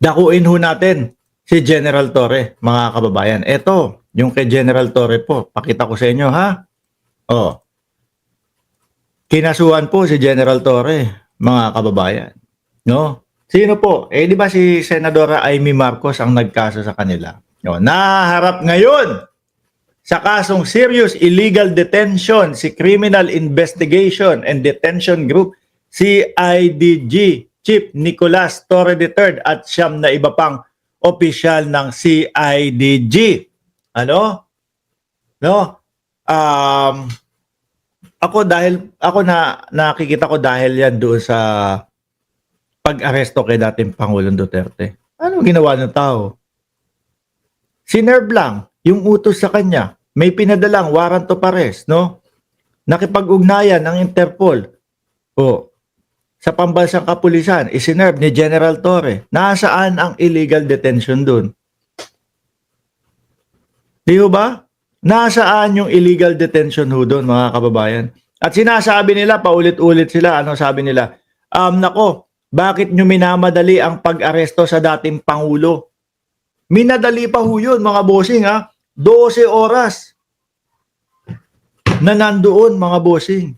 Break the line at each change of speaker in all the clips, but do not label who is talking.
Dakuin ho natin si General Torre, mga kababayan. Ito, yung kay General Torre po, pakita ko sa inyo ha. Oh, kinasuhan po si General Torre, mga kababayan. No? Sino po? Di ba si Senadora Amy Marcos ang nagkaso sa kanila? No, naharap ngayon sa kasong serious illegal detention si Criminal Investigation and Detention Group CIDG Chief Nicolas Torre III at siyam na iba pang opisyal ng CIDG. Ano? No? Ako nakikita ko dahil yan doon sa pag-aresto kay dating Pangulong Duterte. Ano ginawa ng tao? Sinerve lang yung utos sa kanya. May pinadalang warrant of arrest, no? Nakipag-ugnayan ng Interpol. O, sa pambansang kapulisan, isinerve ni General Torre. Nasaan ang illegal detention dun? Di ba? Nasaan yung illegal detention ho doon, mga kababayan? At sinasabi nila, paulit-ulit sila, ano sabi nila? Nako, bakit nyo minamadali ang pag-aresto sa dating Pangulo? Minadali pa ho yun, mga bossing ha. 12 oras na nandoon, mga bossing.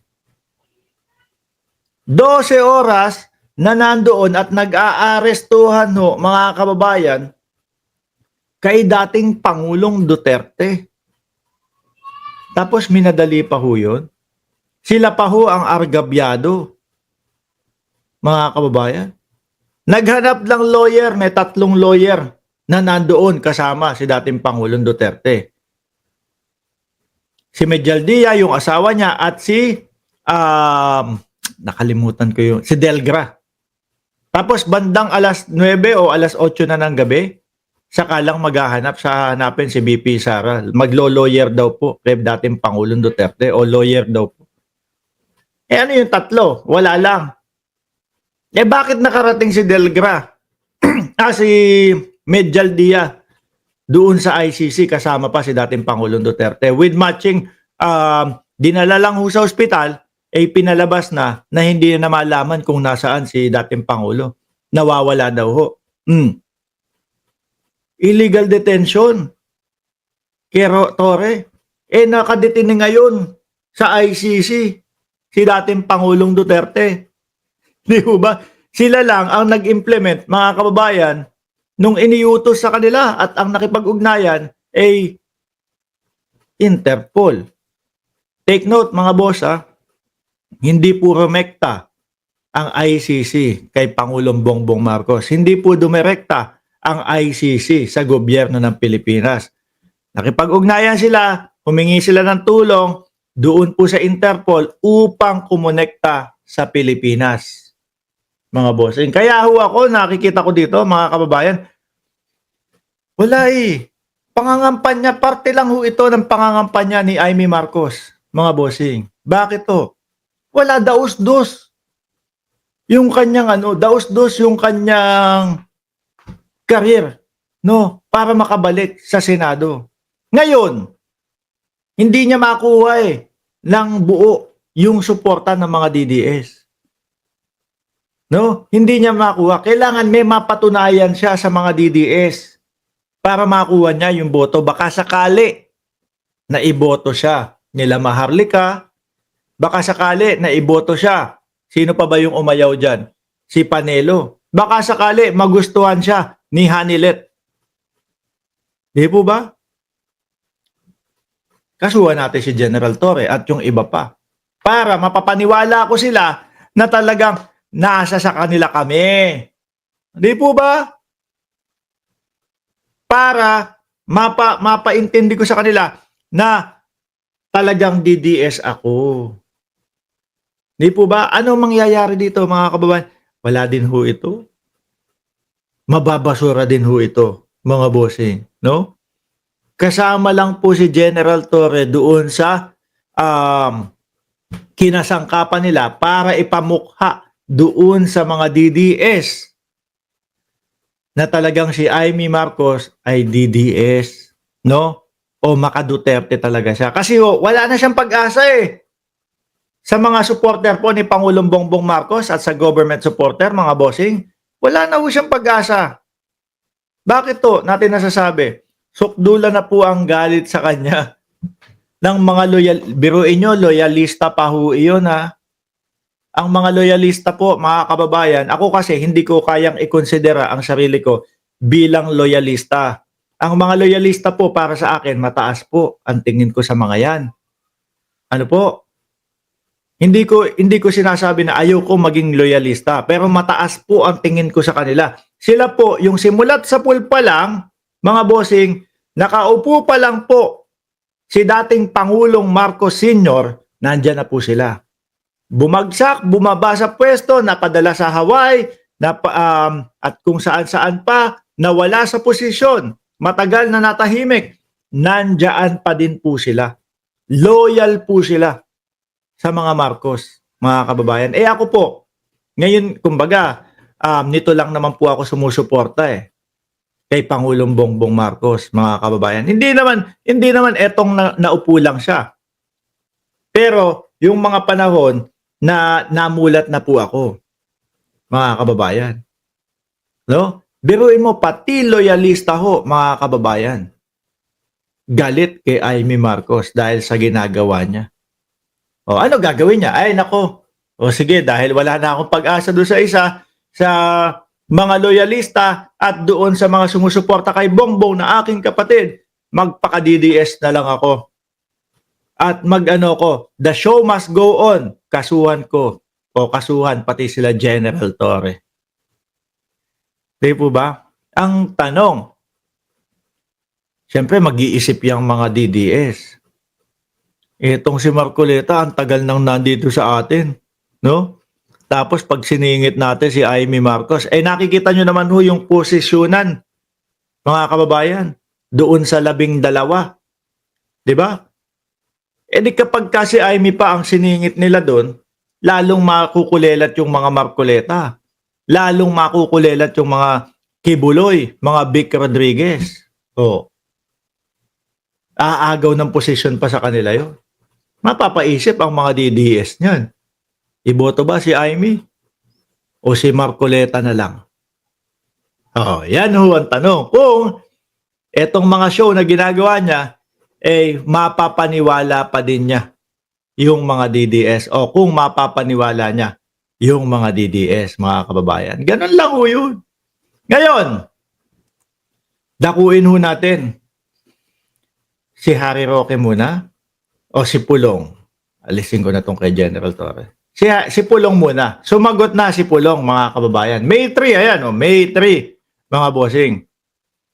12 oras na nandoon at nag-aarestuhan ho, mga kababayan, kay dating Pangulong Duterte. Tapos minadali pa ho yun. Sila pa ho ang argabyado, mga kababayan. Naghanap ng lawyer, may 3 lawyer na nandoon kasama si dating Pangulong Duterte. Si Medjaldia, yung asawa niya, at si, nakalimutan ko yun, si Delgra. Tapos bandang alas 9 o alas 8 na ng gabi, saka lang maghahanap sa hanapin si BP Sara. Maglo-lawyer daw po kay dating Pangulong Duterte o lawyer daw po. Ano yung 3? Wala lang. Bakit nakarating si Delgra? Si Medjaldia doon sa ICC kasama pa si dating Pangulong Duterte with matching dinala lang ho sa ospital pinalabas na hindi na malaman kung nasaan si dating Pangulo. Nawawala daw ho. Illegal detention kay Torre. Nakadetine ngayon sa ICC si dating Pangulong Duterte. Di ba? Sila lang ang nag-implement, mga kababayan, nung iniutos sa kanila at ang nakipag-ugnayan ay Interpol. Take note, mga boss, hindi po rumekta ang ICC kay Pangulong Bongbong Marcos. Hindi po dumirekta ang ICC sa gobyerno ng Pilipinas. Nakipag-ugnayan sila, humingi sila ng tulong doon po sa Interpol upang kumonekta sa Pilipinas. Mga bossing. Kaya ho ako, nakikita ko dito, mga kababayan, wala pangangampanya, parte lang ho ito ng pangangampanya ni Amy Marcos, mga bossing. Bakit to? Wala daos-dos. Yung kanyang daos-dos yung kanyang career, no, para makabalik sa Senado. Ngayon, hindi niya makuha ng buo yung suporta ng mga DDS. No? Hindi niya makuha. Kailangan may mapatunayan siya sa mga DDS para makuha niya yung boto. Baka sakali na iboto siya nila Maharlika. Baka sakali na iboto siya. Sino pa ba yung umayaw dyan? Si Panelo. Baka sakali magustuhan siya ni Hanilet. Di po ba? Kasuhan natin si General Torre at yung iba pa. Para mapapaniwala ko sila na talagang nasa sa kanila kami. Di po ba? Para mapaintindi ko sa kanila na talagang DDS ako. Di po ba? Anong mangyayari dito, mga kababayan? Wala din ho ito. Mababasura din ho ito, mga bossing. No? Kasama lang po si General Torre doon sa kinasangkapan nila para ipamukha doon sa mga DDS na talagang si Amy Marcos ay DDS, no? O maka-Duterte talaga siya. Kasi wala na siyang pag-asa sa mga supporter po ni Pangulong Bongbong Marcos at sa government supporter, mga bossing. Wala na ho siyang pag-asa. Bakit to natin nasasabi? Sukdula na po ang galit sa kanya ng mga biruin nyo, loyalista pa ho iyon ha. Ang mga loyalista po, mga kababayan, ako kasi hindi ko kayang ikonsidera ang sarili ko bilang loyalista. Ang mga loyalista po para sa akin, mataas po ang tingin ko sa mga yan. Ano po? Hindi ko sinasabi na ayoko maging loyalista, pero mataas po ang tingin ko sa kanila. Sila po, yung simulat sa pool pa lang, mga bossing, nakaupo pa lang po si dating Pangulong Marcos Sr., nandyan na po sila. Bumagsak, bumaba sa pwesto, napadala sa Hawaii, at kung saan-saan pa, nawala sa posisyon, matagal na natahimik, nandyan pa din po sila. Loyal po sila sa mga Marcos, mga kababayan. Ako po, ngayon, kumbaga, nito lang naman po ako sumusuporta kay Pangulong Bongbong Marcos, mga kababayan. Hindi naman etong naupo lang siya. Pero, yung mga panahon na namulat na po ako, mga kababayan. No? Biruin mo, pati loyalista ho, mga kababayan. Galit kay Amy Marcos dahil sa ginagawa niya. O, ano gagawin niya? Ay, nako. O sige, dahil wala na akong pag-asa doon sa mga loyalista at doon sa mga sumusuporta kay Bongbong na aking kapatid, magpaka-DDS na lang ako. At the show must go on. Kasuhan ko. O kasuhan pati sila General Torre. Di po ba? Ang tanong, siyempre mag-iisip yung mga DDS. Itong si Marcoleta, ang tagal nang nandito sa atin. No? Tapos pag siningit natin si Amy Marcos, nakikita nyo naman ho yung posisyonan, mga kababayan, doon sa 12. Di ba? Di kapag kasi Amy pa ang siningit nila doon, lalong makukulelat yung mga Marcoleta. Lalong makukulelat yung mga Kibuloy, mga Vic Rodriguez. Aagaw ng posisyon pa sa kanila yun. Mapapaisip ang mga DDS niyan. Iboto ba si Amy? O si Marcoleta na lang? Yan ho ang tanong. Kung etong mga show na ginagawa niya, mapapaniwala pa din niya yung mga DDS o kung mapapaniwala niya yung mga DDS, mga kababayan. Ganun lang ho yun. Ngayon, dakuin ho natin si Harry Roque muna o si Pulong. Alisin ko na tong kay General Torre. Si Pulong muna. Sumagot na si Pulong, mga kababayan. May 3, ayan May 3, mga bossing.